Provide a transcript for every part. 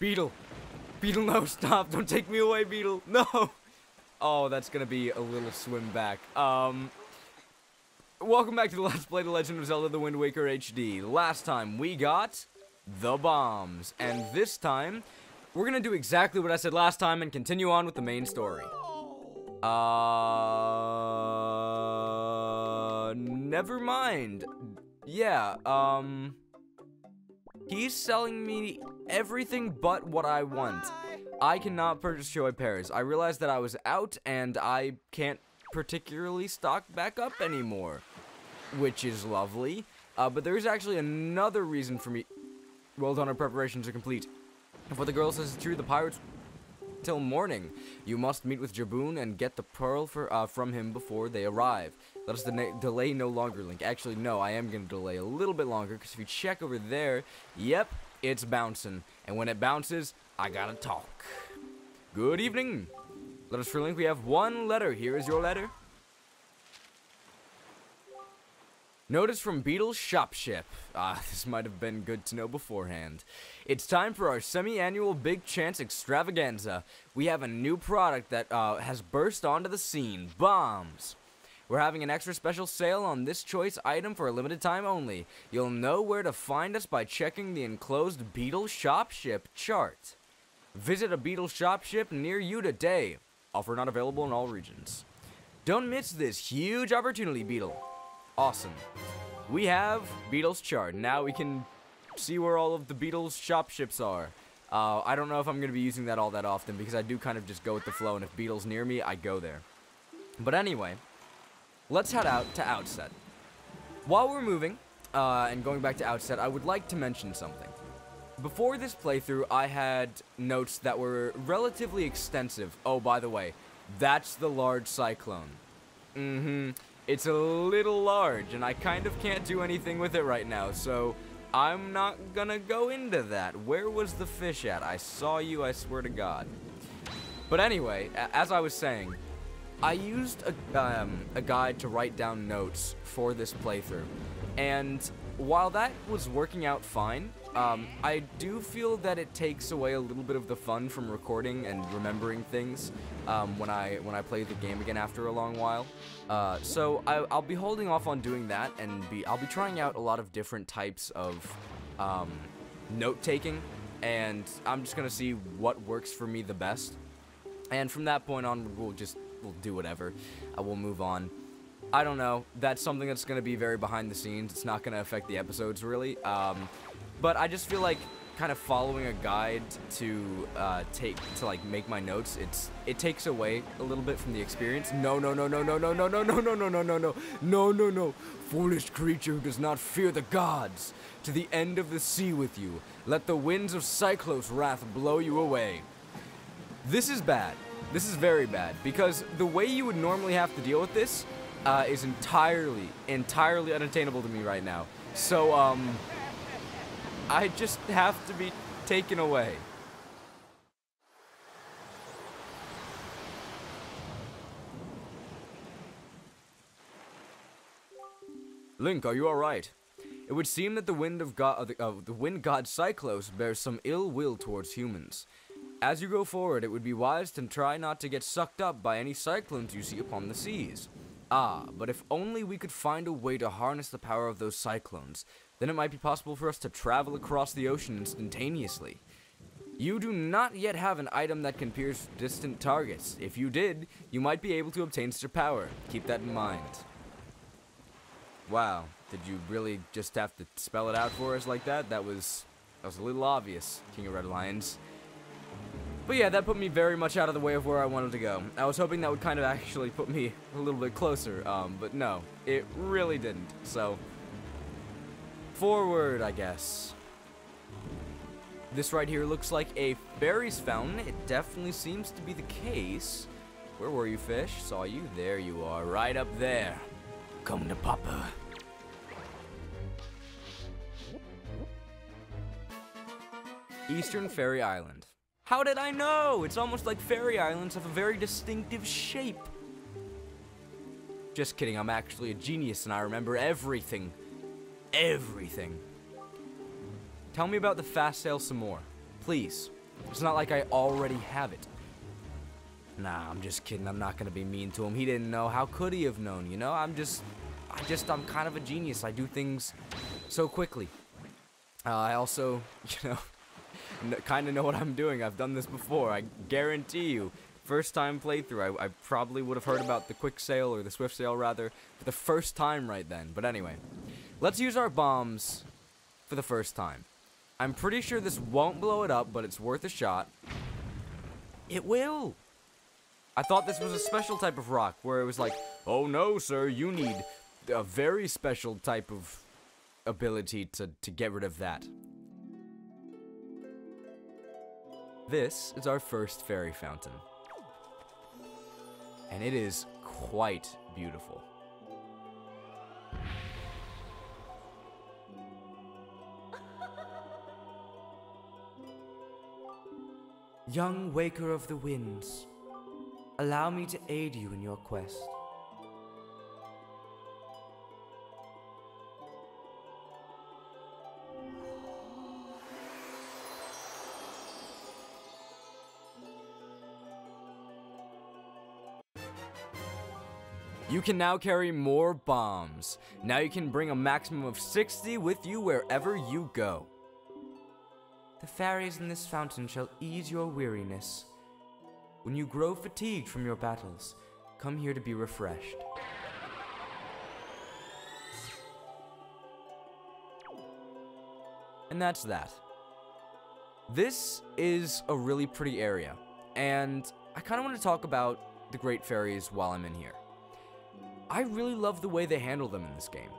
Beetle. Beetle, no, stop. Don't take me away, Beetle. No. Oh, that's gonna be a little swim back. Welcome back to the Let's Play The Legend of Zelda: The Wind Waker HD. Last time we got the bombs, and this time we're gonna do exactly what I said last time and continue on with the main story. Never mind. Yeah, he's selling me everything but what I want. I cannot purchase Joy Pears. I realized that I was out and I can't particularly stock back up anymore, which is lovely. But there's actually another reason for me. Well done, our preparations are complete. If what the girl says is true, the pirates till morning. You must meet with Jaboon and get the pearl from him before they arrive. Let us delay no longer, Link. Actually, no, I am going to delay a little bit longer, because if you check over there, yep, it's bouncing. And when it bounces, I gotta talk. Good evening. Let us for Link, we have one letter. Here is your letter. Notice from Beetle's shop ship. This might have been good to know beforehand. It's time for our semi-annual Big Chance extravaganza. We have a new product that has burst onto the scene. Bombs. We're having an extra special sale on this choice item for a limited time only. You'll know where to find us by checking the enclosed Beetle shop ship chart. Visit a Beetle shop ship near you today. Offer not available in all regions. Don't miss this huge opportunity, Beetle. Awesome. We have Beetle's chart. Now we can see where all of the Beetle's shop ships are. I don't know if I'm going to be using that all that often, because I do kind of just go with the flow, and if Beetle's near me, I go there. But anyway, let's head out to Outset. While we're moving, and going back to Outset, I would like to mention something. Before this playthrough, I had notes that were relatively extensive. Oh, by the way, that's the large cyclone. It's a little large, and I kind of can't do anything with it right now, so I'm not gonna go into that. Where was the fish at? I saw you, I swear to God. But anyway, as I was saying, I used a guide to write down notes for this playthrough, and while that was working out fine, I do feel that it takes away a little bit of the fun from recording and remembering things when I play the game again after a long while. So I'll be holding off on doing that, and I'll be trying out a lot of different types of note-taking, and I'm just gonna see what works for me the best. And from that point on, we'll do whatever. We'll move on. I don't know. That's something that's going to be very behind the scenes. It's not going to affect the episodes, really. But I just feel like kind of following a guide to make my notes, it takes away a little bit from the experience. No. Foolish creature who does not fear the gods. To the end of the sea with you. Let the winds of Cyclos' wrath blow you away. This is bad. This is very bad, because the way you would normally have to deal with this is entirely unattainable to me right now. So, I just have to be taken away. Link, are you alright? It would seem that the wind god Cyclos bears some ill will towards humans. As you go forward, it would be wise to try not to get sucked up by any cyclones you see upon the seas. But if only we could find a way to harness the power of those cyclones, then it might be possible for us to travel across the ocean instantaneously. You do not yet have an item that can pierce distant targets. If you did, you might be able to obtain such a power. Keep that in mind. Wow, did you really just have to spell it out for us like that? That was a little obvious, King of Red Lions. But yeah, that put me very much out of the way of where I wanted to go. I was hoping that would kind of actually put me a little bit closer, but no, it really didn't. So, forward, I guess. This right here looks like a fairies fountain. It definitely seems to be the case. Where were you, fish? Saw you. There you are, right up there. Come to Papa. Eastern Fairy Island. How did I know? It's almost like fairy islands have a very distinctive shape. Just kidding, I'm actually a genius and I remember everything. Everything. Tell me about the fast sale some more. Please. It's not like I already have it. Nah, I'm just kidding. I'm not gonna be mean to him. He didn't know. How could he have known, you know? I'm kind of a genius. I do things so quickly. I also, you know, kind of know what I'm doing. I've done this before. I guarantee you. First time playthrough, I probably would have heard about the quick sale, or the swift sale rather, for the first time right then. But anyway, let's use our bombs for the first time. I'm pretty sure this won't blow it up, but it's worth a shot. It will! I thought this was a special type of rock, where it was like, oh no, sir, you need a very special type of ability to get rid of that. This is our first fairy fountain. And it is quite beautiful. Young waker of the winds, allow me to aid you in your quest. You can now carry more bombs. Now you can bring a maximum of 60 with you wherever you go. The fairies in this fountain shall ease your weariness. When you grow fatigued from your battles, come here to be refreshed. And that's that. This is a really pretty area, and I kind of want to talk about the Great Fairies while I'm in here. I really love the way they handle them in this game.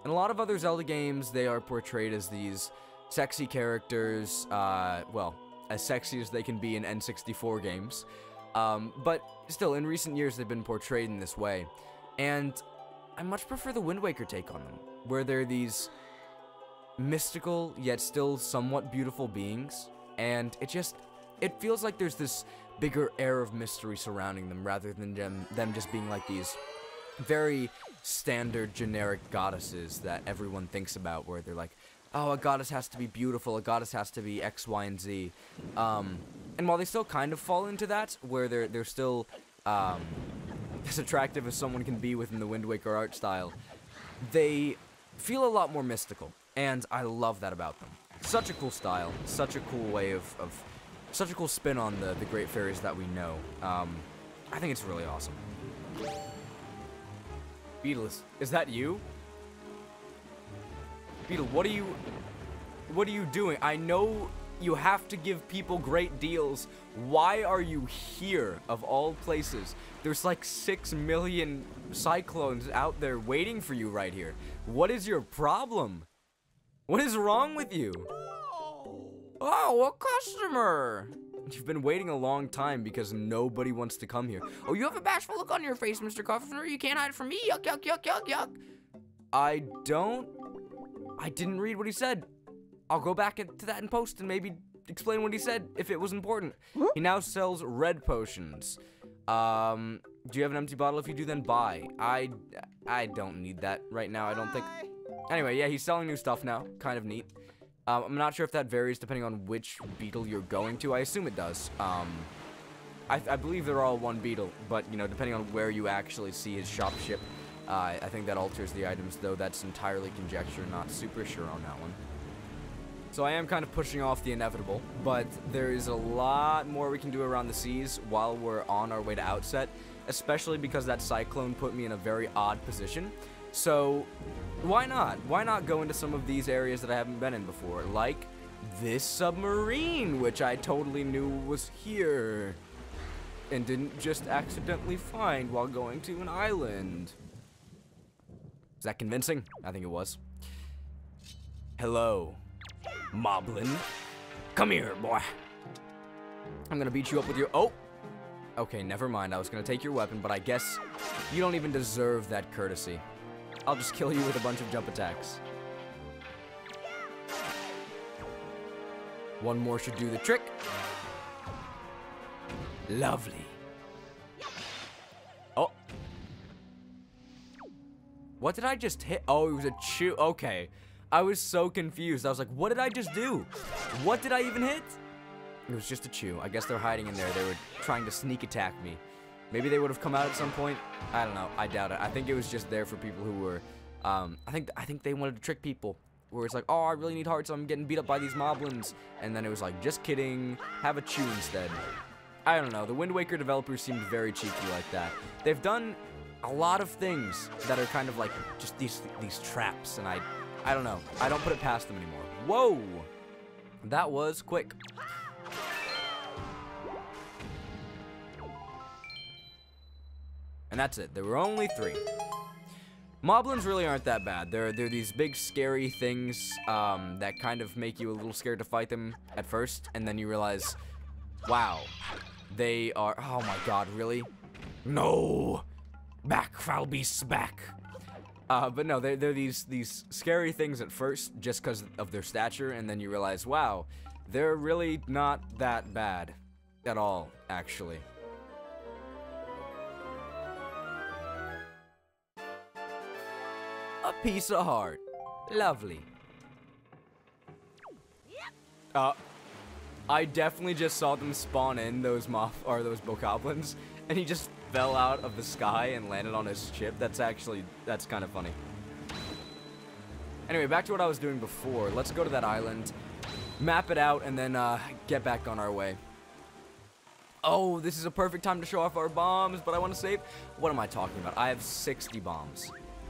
In a lot of other Zelda games, they are portrayed as these sexy characters, well, as sexy as they can be in N64 games. But still, in recent years, they've been portrayed in this way. And I much prefer the Wind Waker take on them, where they're these mystical, yet still somewhat beautiful beings. And it feels like there's this bigger air of mystery surrounding them, rather than them just being like these very standard, generic goddesses that everyone thinks about, where they're like, oh, a goddess has to be beautiful, a goddess has to be X, Y, and Z. And while they still kind of fall into that, where they're still as attractive as someone can be within the Wind Waker art style, they feel a lot more mystical, and I love that about them. Such a cool style, such a cool way of such a cool spin on the Great Fairies that we know. I think it's really awesome. Beetle, is that you? Beetle, what are you doing? I know you have to give people great deals. Why are you here, of all places? There's like 6 million cyclones out there waiting for you right here. What is your problem? What is wrong with you? Oh, a customer! You've been waiting a long time because nobody wants to come here. Oh, you have a bashful look on your face, Mr. Customer. You can't hide it from me. Yuck, yuck, yuck, yuck, yuck. I didn't read what he said. I'll go back to that in post and maybe explain what he said if it was important. He now sells red potions. Do you have an empty bottle? If you do, then buy. I don't need that right now, I don't think. Anyway, yeah, he's selling new stuff now. Kind of neat. I'm not sure if that varies depending on which beetle you're going to. I assume it does. I believe they're all one beetle, but, you know, depending on where you actually see his shop ship, I think that alters the items, though that's entirely conjecture, not super sure on that one. So I am kind of pushing off the inevitable, but there is a lot more we can do around the seas while we're on our way to Outset, especially because that cyclone put me in a very odd position. So why not? Why not go into some of these areas that I haven't been in before, like this submarine, which I totally knew was here and didn't just accidentally find while going to an island. Is that convincing? I think it was. Hello, Moblin. Come here, boy. I'm gonna beat you up with your... Oh! Okay, never mind. I was gonna take your weapon, but I guess you don't even deserve that courtesy. I'll just kill you with a bunch of jump attacks. One more should do the trick. Lovely. Oh. What did I just hit? Oh, it was a chew. Okay. I was so confused. I was like, what did I just do? What did I even hit? It was just a chew. I guess they're hiding in there. They were trying to sneak attack me. Maybe they would have come out at some point. I don't know. I doubt it. I think it was just there for people who were, I think they wanted to trick people. Where it's like, oh, I really need hearts. I'm getting beat up by these moblins. And then it was like, just kidding. Have a chew instead. I don't know. The Wind Waker developers seemed very cheeky like that. They've done a lot of things that are kind of like just these traps. And I don't know. I don't put it past them anymore. Whoa! That was quick. And that's it. There were only 3. Moblins really aren't that bad. They're these big scary things that kind of make you a little scared to fight them at first, and then you realize, wow, they are. Oh my God, really? No, back, foul beasts, back. But no, they're these scary things at first, just because of their stature, and then you realize, wow, they're really not that bad at all, actually. A piece of heart. Lovely. I definitely just saw them spawn in those bokoblins, and he just fell out of the sky and landed on his ship. That's kind of funny. Anyway, back to what I was doing before. Let's go to that island, map it out, and then get back on our way. Oh, this is a perfect time to show off our bombs, but I want to save. What am I talking about? I have 60 bombs.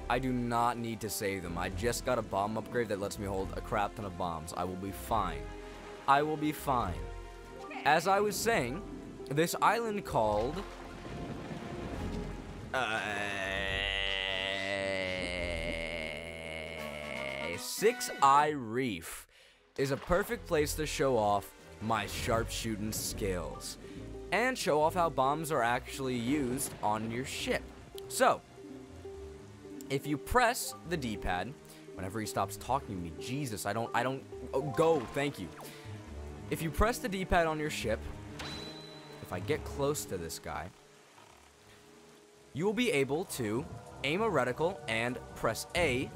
I do not need to save them. I just got a bomb upgrade that lets me hold a crap ton of bombs. I will be fine. I will be fine. As I was saying, this island called... Six Eye Reef is a perfect place to show off my sharpshooting skills and show off how bombs are actually used on your ship. So, if you press the D-pad, whenever he stops talking to me, Jesus, I don't, oh, go, thank you. If you press the D-pad on your ship, if I get close to this guy, you will be able to aim a reticle and press A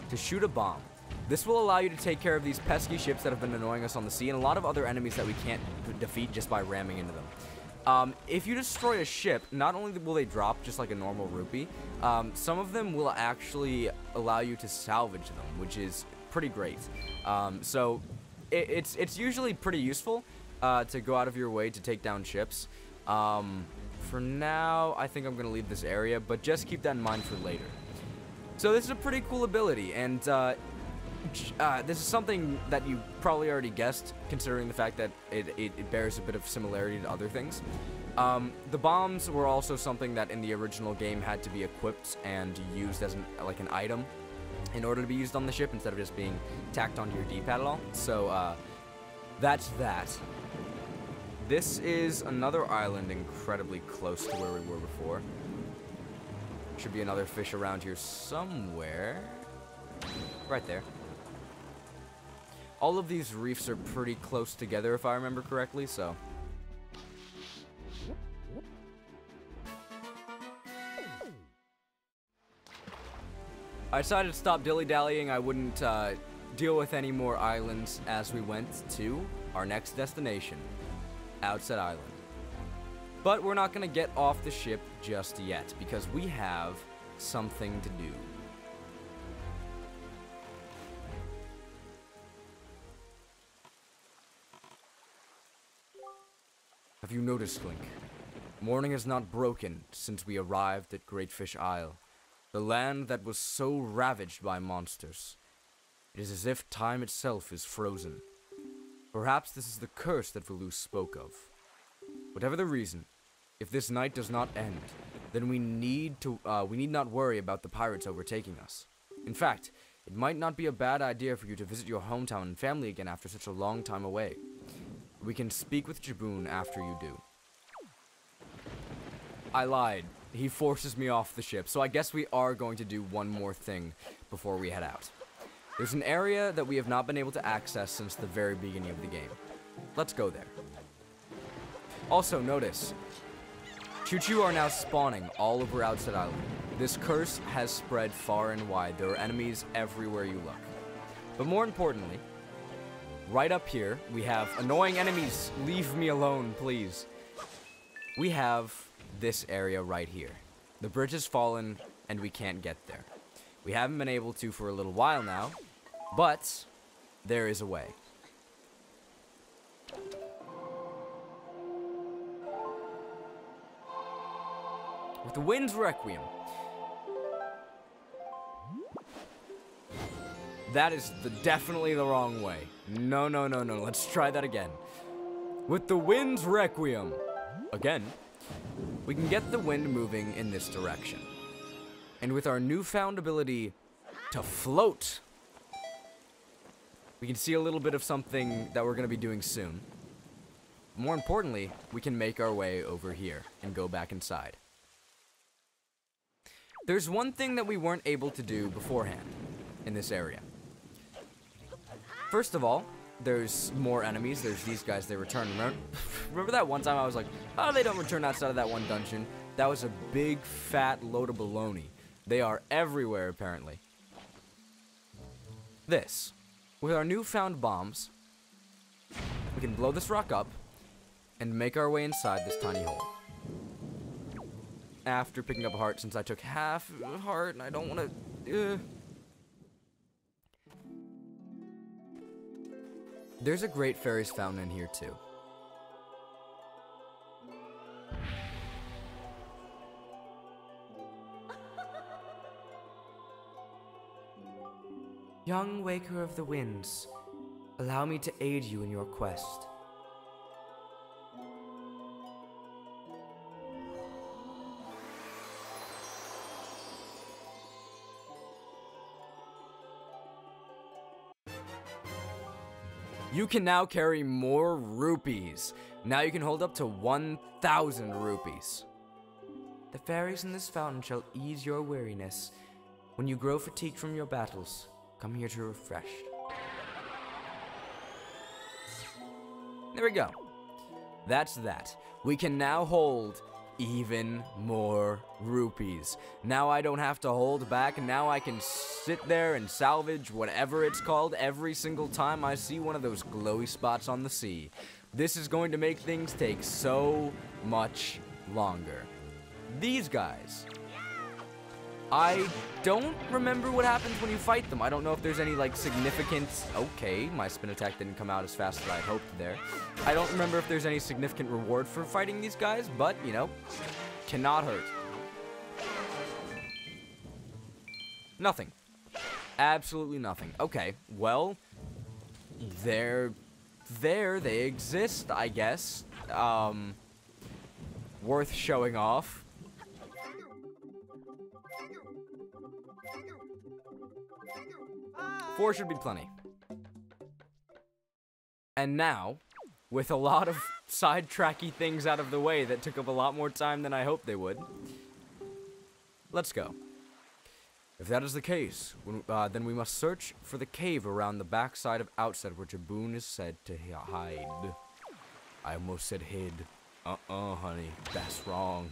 to shoot a bomb. This will allow you to take care of these pesky ships that have been annoying us on the sea and a lot of other enemies that we can't defeat just by ramming into them. If you destroy a ship, not only will they drop just like a normal rupee, some of them will actually allow you to salvage them, which is pretty great. So it's usually pretty useful to go out of your way to take down ships. For now, I think I'm going to leave this area, but just keep that in mind for later. So this is a pretty cool ability, and this is something that you probably already guessed, considering the fact that it bears a bit of similarity to other things. The bombs were also something that in the original game had to be equipped and used as like an item in order to be used on the ship instead of just being tacked onto your D-pad at all. So that's that. This is another island incredibly close to where we were before. Should be another fish around here somewhere. Right there. All of these reefs are pretty close together if I remember correctly, so. I decided to stop dilly-dallying. I wouldn't deal with any more islands as we went to our next destination, Outset Island. But we're not going to get off the ship just yet, because we have something to do. Have you noticed, Link? Morning has not broken since we arrived at Great Fish Isle, the land that was so ravaged by monsters. It is as if time itself is frozen. Perhaps this is the curse that Valus spoke of. Whatever the reason, if this night does not end, then we need not worry about the pirates overtaking us. In fact, it might not be a bad idea for you to visit your hometown and family again after such a long time away. We can speak with Jaboon after you do. I lied. He forces me off the ship, so I guess we are going to do one more thing before we head out. There's an area that we have not been able to access since the very beginning of the game. Let's go there. Also, notice, Choo-Choo are now spawning all over Outset Island. This curse has spread far and wide. There are enemies everywhere you look. But more importantly, right up here, we have annoying enemies. Leave me alone, please. We have this area right here. The bridge has fallen, and we can't get there. We haven't been able to for a little while now, but there is a way. With the Wind's Requiem. That is definitely the wrong way. No, no, no, no. Let's try that again. With the Wind's Requiem. Again, we can get the wind moving in this direction. And with our newfound ability to float, we can see a little bit of something that we're going to be doing soon. More importantly, we can make our way over here and go back inside. There's one thing that we weren't able to do beforehand in this area. First of all, there's more enemies. There's these guys, they return. Remember that one time I was like, oh, they don't return outside of that one dungeon? That was a big, fat load of baloney. They are everywhere, apparently. This. With our newfound bombs, we can blow this rock up and make our way inside this tiny hole. After picking up a heart, since I took half a heart and I don't want to... There's a Great Fairies fountain in here, too. Young Waker of the Winds, allow me to aid you in your quest. You can now carry more rupees. Now you can hold up to 1,000 rupees. The fairies in this fountain shall ease your weariness. When you grow fatigued from your battles, come here to refresh. There we go. That's that. We can now hold even more rupees. Now I don't have to hold back, and now I can sit there and salvage whatever it's called every single time I see one of those glowy spots on the sea. This is going to make things take so much longer. These guys, I don't remember what happens when you fight them. I don't know if there's any, like, significant... Okay, my spin attack didn't come out as fast as I hoped there. I don't remember if there's any significant reward for fighting these guys, but, you know, cannot hurt. Nothing. Absolutely nothing. Okay, well, they exist, I guess. Worth showing off. 4 should be plenty. And now, with a lot of sidetracky things out of the way that took up a lot more time than I hoped they would, let's go. If that is the case, then we must search for the cave around the backside of Outset where Jaboon is said to hide. I almost said hid. Honey, that's wrong.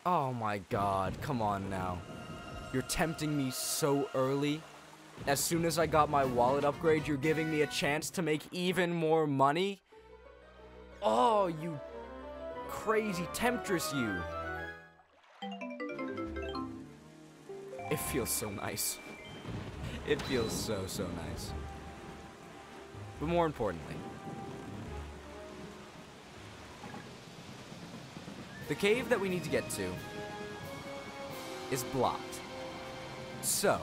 Oh my god, come on now. You're tempting me so early. As soon as I got my wallet upgrade, you're giving me a chance to make even more money? Oh, you crazy temptress, you. It feels so nice. It feels so, so nice. But more importantly, the cave that we need to get to is blocked. So,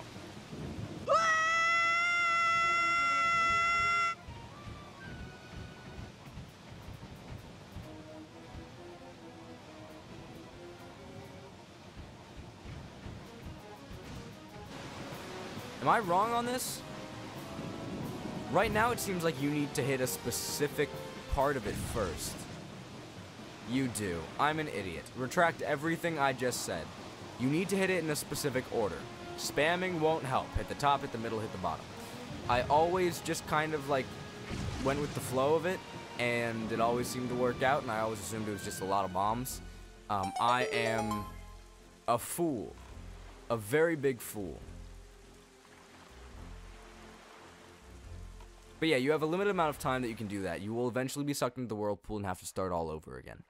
am I wrong on this? Right now it seems like you need to hit a specific part of it first. You do. I'm an idiot. Retract everything I just said. You need to hit it in a specific order. Spamming won't help. Hit the top, hit the middle, hit the bottom. I always just kind of like went with the flow of it, and it always seemed to work out, and I always assumed it was just a lot of bombs. I am a fool. A very big fool. But yeah, you have a limited amount of time that you can do that. You will eventually be sucked into the whirlpool and have to start all over again.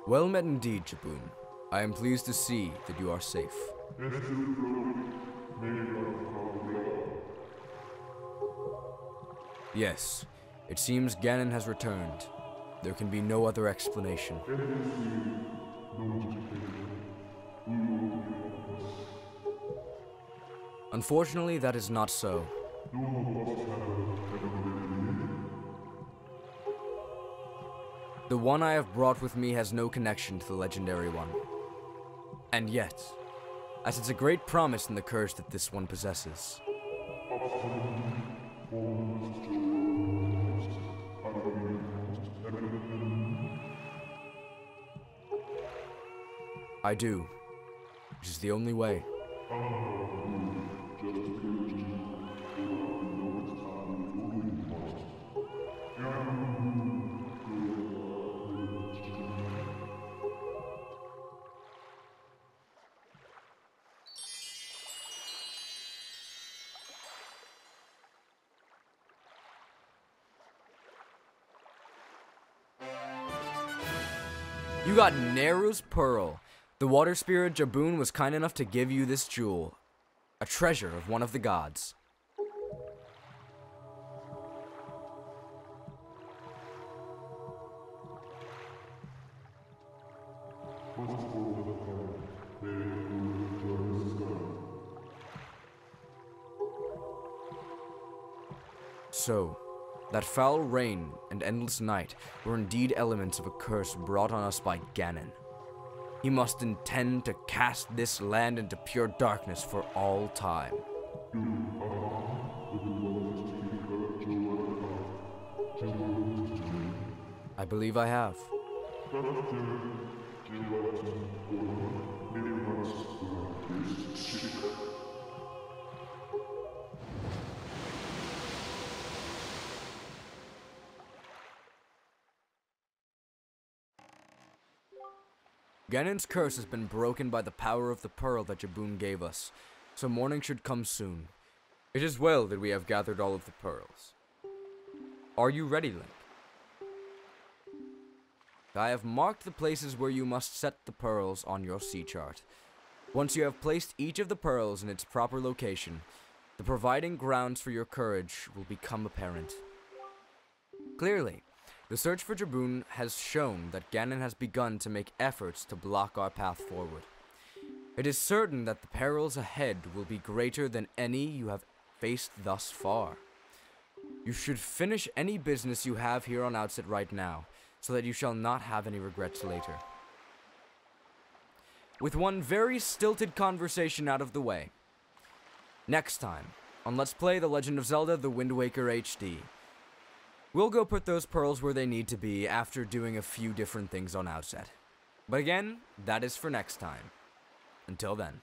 Well met indeed, Jaboon. I am pleased to see that you are safe. Yes, it seems Ganon has returned. There can be no other explanation. Unfortunately, that is not so. The one I have brought with me has no connection to the legendary one. And yet, I sense a great promise in the curse that this one possesses. I do, which is the only way. You got Neru's Pearl. The water spirit Jaboon was kind enough to give you this jewel, a treasure of one of the gods. So, that foul rain and endless night were indeed elements of a curse brought on us by Ganon. He must intend to cast this land into pure darkness for all time. I believe I have. Ganon's curse has been broken by the power of the pearl that Jaboon gave us, so morning should come soon. It is well that we have gathered all of the pearls. Are you ready, Link? I have marked the places where you must set the pearls on your sea chart. Once you have placed each of the pearls in its proper location, the providing grounds for your courage will become apparent. Clearly, the search for Jaboon has shown that Ganon has begun to make efforts to block our path forward. It is certain that the perils ahead will be greater than any you have faced thus far. You should finish any business you have here on Outset right now, so that you shall not have any regrets later. With one very stilted conversation out of the way, next time on Let's Play The Legend of Zelda The Wind Waker HD, we'll go put those pearls where they need to be after doing a few different things on Outset. But again, that is for next time. Until then.